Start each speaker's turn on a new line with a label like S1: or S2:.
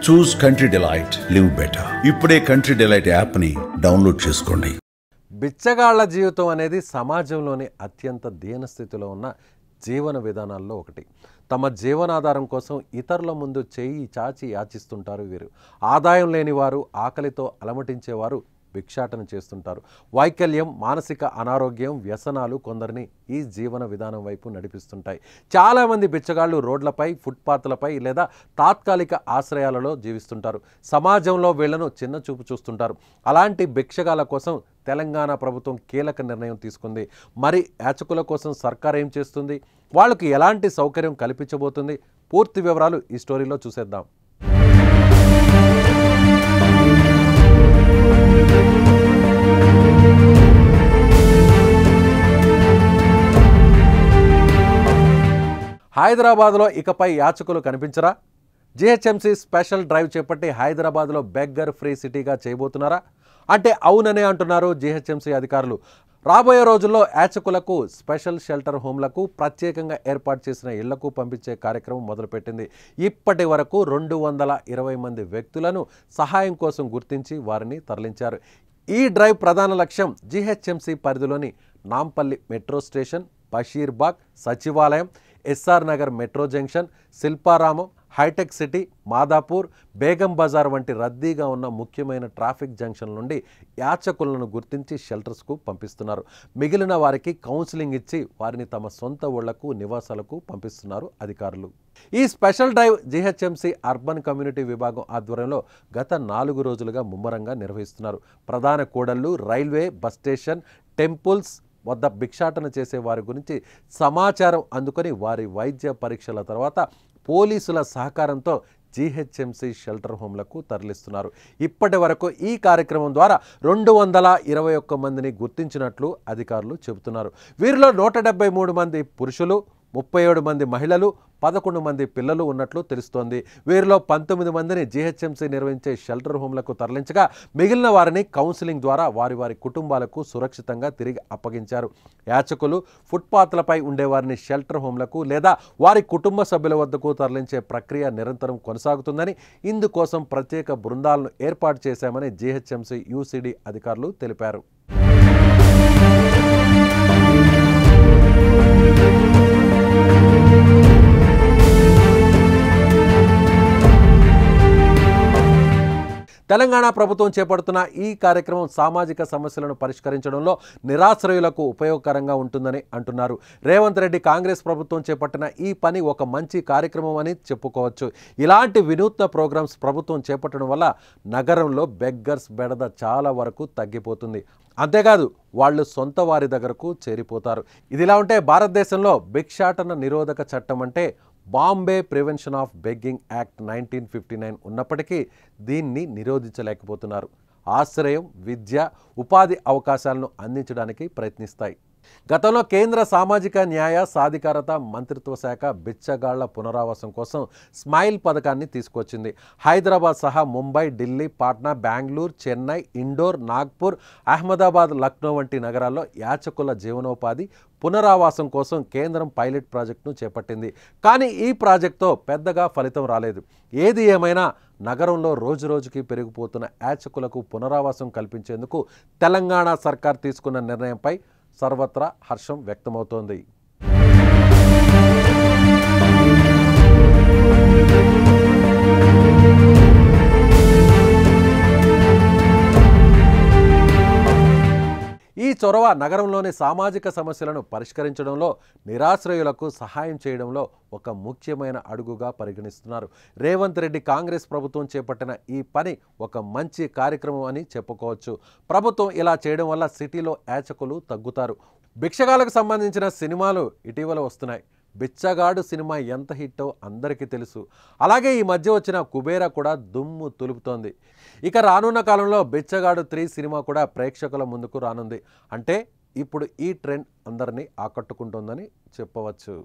S1: చూస్ country delight, live better. ఇప్పుడే country delight యాప్ని download చేసుకోండి.
S2: బిచ్చగాళ్ల జీవితం అనేది సమాజంలోని అత్యంత దీనస్థితిలో ఉన్న జీవన విధానాల్లో ఒకటి. తమ జీవనాధారం కోసం ఇతరుల ముందు చేయి చాచి యాచిస్తుంటారు వీరు. ఆదాయం లేనివారు, ఆకలితో అలమటించేవారు భిక్షాటన చేస్తుంటారు. వైకల్యం, మానసిక అనారోగ్యం, వ్యసనాలు కొందరిని ఈ జీవన విధానం వైపు నడిపిస్తుంటాయి. చాలామంది బిచ్చగాళ్ళు రోడ్లపై, ఫుట్పాత్లపై లేదా తాత్కాలిక ఆశ్రయాలలో జీవిస్తుంటారు. సమాజంలో వీళ్లను చిన్న చూపు చూస్తుంటారు. అలాంటి భిక్షగాళ్ళ కోసం తెలంగాణ ప్రభుత్వం కీలక నిర్ణయం తీసుకుంది. మరి యాచకుల కోసం సర్కార్ ఏం చేస్తుంది? వాళ్ళకి ఎలాంటి సౌకర్యం కల్పించబోతుంది? పూర్తి వివరాలు ఈ స్టోరీలో చూసేద్దాం. హైదరాబాద్లో ఇకపై యాచకులు కనిపించరా? జిహెచ్ఎంసీ స్పెషల్ డ్రైవ్ చేపట్టి హైదరాబాద్లో బెగ్గర్ ఫ్రీ సిటీగా చేయబోతున్నారా అంటే అవుననే అంటున్నారు జిహెచ్ఎంసీ అధికారులు. రాబోయే రోజుల్లో యాచకులకు స్పెషల్ షెల్టర్ హోమ్లకు ప్రత్యేకంగా ఏర్పాటు చేసిన ఇళ్లకు పంపించే కార్యక్రమం మొదలుపెట్టింది. ఇప్పటి వరకు 220 మంది వ్యక్తులను సహాయం కోసం గుర్తించి వారిని తరలించారు. ఈ డ్రైవ్ ప్రధాన లక్ష్యం జిహెచ్ఎంసీ పరిధిలోని Nampally metro station, Basheerbagh, Sachivalayam, SR Nagar metro junction, Shilparamam, hitech city, Madhapur, Begum Bazaar వంటి రద్దీగా ఉన్న ముఖ్యమైన ట్రాఫిక్ జంక్షన్ నుండి యాచకులను గుర్తించి షెల్టర్స్కు పంపిస్తున్నారు. మిగిలిన వారికి కౌన్సిలింగ్ ఇచ్చి వారిని తమ సొంత ఊళ్లకు, నివాసాలకు పంపిస్తున్నారు అధికారులు. ఈ special drive GHMC urban community విభాగం ఆధ్వర్యంలో గత 4 రోజులుగా ముమ్మరంగా నిర్వహిస్తున్నారు. ప్రధాన కూడళ్లు, రైల్వే, బస్ స్టేషన్, టెంపుల్స్ వద్ద భిక్షాటన చేసే వారి గురించి సమాచారం అందుకొని వారి వైద్య పరీక్షల తర్వాత పోలీసుల సహకారంతో జిహెచ్ఎంసీ షెల్టర్ హోమ్లకు తరలిస్తున్నారు. ఇప్పటి వరకు ఈ కార్యక్రమం ద్వారా 221 మందిని గుర్తించినట్లు అధికారులు చెబుతున్నారు. వీరిలో 173 మంది పురుషులు, 37 మంది మహిళలు, 11 మంది పిల్లలు ఉన్నట్లు తెలుస్తోంది. వీరిలో 19 మందిని జిహెచ్ఎంసీ నిర్వహించే షెల్టర్ హోమ్లకు తరలించగా మిగిలిన వారిని కౌన్సిలింగ్ ద్వారా వారి కుటుంబాలకు సురక్షితంగా తిరిగి అప్పగించారు. యాచకులు, ఫుట్పాత్లపై ఉండేవారిని షెల్టర్ హోమ్లకు లేదా వారి కుటుంబ సభ్యుల వద్దకు తరలించే ప్రక్రియ నిరంతరం కొనసాగుతుందని, ఇందుకోసం ప్రత్యేక బృందాలను ఏర్పాటు చేశామని జిహెచ్ఎంసీ యూసీడీ అధికారులు తెలిపారు. తెలంగాణ ప్రభుత్వం చేపడుతున్న ఈ కార్యక్రమం సామాజిక సమస్యలను పరిష్కరించడంలో నిరాశ్రయులకు ఉపయోగకరంగా ఉంటుందని అంటున్నారు. రేవంత్ రెడ్డి కాంగ్రెస్ ప్రభుత్వం చేపట్టిన ఈ పని ఒక మంచి కార్యక్రమం అని చెప్పుకోవచ్చు. ఇలాంటి వినూత్న ప్రోగ్రామ్స్ ప్రభుత్వం చేపట్టడం వల్ల నగరంలో బెగ్గర్స్ బెడద చాలా వరకు తగ్గిపోతుంది. అంతేకాదు వాళ్ళు సొంత వారి దగ్గరకు చేరిపోతారు. ఇదిలా ఉంటే భారతదేశంలో భిక్షాటన నిరోధక చట్టం అంటే Bombay prevention of begging act 1959 ఉన్నప్పటికీ దీన్ని నిరోధించలేకపోతున్నారు. ఆశ్రయం, విద్య, ఉపాధి అవకాశాలను అందించడానికి ప్రయత్నిస్తాయి. గతంలో కేంద్ర సామాజిక న్యాయ సాధికారత మంత్రిత్వ శాఖ బిచ్చగాళ్ల పునరావాసం కోసం స్మైల్ పథకాన్ని తీసుకొచ్చింది. హైదరాబాద్ సహా ముంబై, ఢిల్లీ, పాట్నా, బెంగళూరు, చెన్నై, ఇండోర్, నాగ్పూర్, అహ్మదాబాద్, లక్నో వంటి నగరాల్లో యాచకుల జీవనోపాధి పునరావాసం కోసం కేంద్రం పైలట్ ప్రాజెక్టును చేపట్టింది. కానీ ఈ ప్రాజెక్టుతో పెద్దగా ఫలితం రాలేదు. ఏది ఏమైనా నగరంలో రోజురోజుకి పెరిగిపోతున్న యాచకులకు పునరావాసం కల్పించేందుకు తెలంగాణ సర్కార్ తీసుకున్న నిర్ణయంపై సర్వత్రా హర్షం వ్యక్తమవుతోంది. ఈ చొరవ నగరంలోని సామాజిక సమస్యలను పరిష్కరించడంలో, నిరాశ్రయులకు సహాయం చేయడంలో ఒక ముఖ్యమైన అడుగుగా పరిగణిస్తున్నారు. రేవంత్ రెడ్డి కాంగ్రెస్ ప్రభుత్వం చేపట్టిన ఈ పని ఒక మంచి కార్యక్రమం అని చెప్పుకోవచ్చు. ప్రభుత్వం ఇలా చేయడం వల్ల సిటీలో యాచకులు తగ్గుతారు. భిక్షగాలకు సంబంధించిన సినిమాలు ఇటీవల వస్తున్నాయి. బిచ్చగాడు సినిమా ఎంత హిట్టో అందరికీ తెలుసు. అలాగే ఈ మధ్య వచ్చిన కుబేరా కూడా దుమ్ము తులుపుతోంది. ఇక రానున్న కాలంలో బిచ్చగాడు 3 సినిమా కూడా ప్రేక్షకుల ముందుకు రానుంది. అంటే ఇప్పుడు ఈ ట్రెండ్ అందరినీ ఆకట్టుకుంటుందని చెప్పవచ్చు.